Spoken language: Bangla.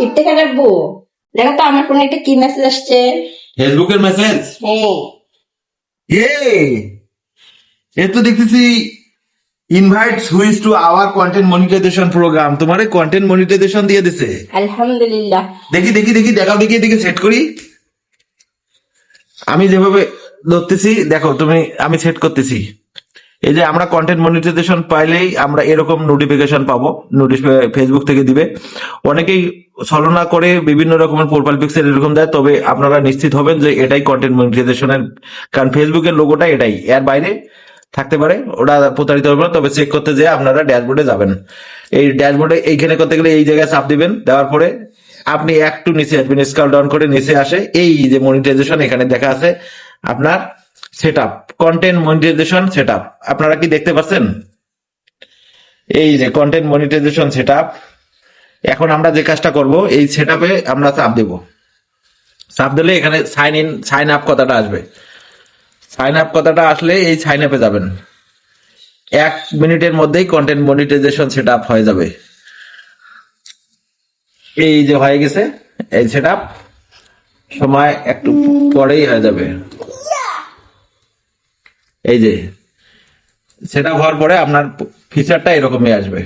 ইট থেকে রাখবো। দেখো তো আমার ফোনে একটা কি মেসেজ আসছে। ফেসবুকের মেসেজ। হ্যাঁ এ তো দেখতেছি invite switch to our content monetization program. তোমারে কন্টেন্ট মনিটাইজেশন দিয়ে দিছে। আলহামদুলিল্লাহ। দেখি দেখি দেখি দেখাও, দেখি এদিকে সেট করি। আমি যেভাবে ধরতেছি দেখো তুমি, আমি সেট করতেছি। এই যে আমরা কন্টেন্ট মনিটাইজেশন পাইলেই আমরা এরকম নোটিফিকেশন পাবো, নোটিশ ফেসবুক থেকে দিবে। অনেকেই ছলনা করে বিভিন্ন রকমের প্রোফাইল পিকচার এরকম দেয়, তবে আপনারা নিশ্চিত হবেন যে এটাই কন্টেন্ট মনিটাইজেশনের, কারণ ফেসবুকের লোগোটা এটাই, এর বাইরে থাকতে পারে, ওটা প্রতারিত হবে না। তবে চেক করতে যেয়ে আপনারা ড্যাশবোর্ডে যাবেন। এই ড্যাশবোর্ডে এইখানে করতে গেলে এই জায়গায় চাপ দিবেন, দেওয়ার পরে আপনি একটু নিচে আসবেন, স্ক্রল ডাউন করে নিচে আসে এই যে মনিটাইজেশন, এখানে দেখা আছে আপনার সেটআপ, কন্টেন্ট মনিটাইজেশন সেটআপ। আপনারা কি দেখতে পাচ্ছেন? এই যে কন্টেন্ট মনিটাইজেশন সেটআপ। এখন আমরা যে কাজটা করব, এই সেটআপে আমরা চাপ দেব। চাপ দিলে এখানে সাইন ইন, সাইন আপ কথাটা আসবে। সাইন আপ কথাটা আসলে এই সাইন আপে যাবেন। 1 মিনিটের মধ্যেই কন্টেন্ট মনিটাইজেশন সেটআপ হয়ে যাবে। এই যে হয়ে গেছে এই সেটআপ, সময় একটু পরেই হয়ে যাবে। এই যে সেটআপ হওয়ার পরে আপনার ফিচারটা এরকমই আসবে।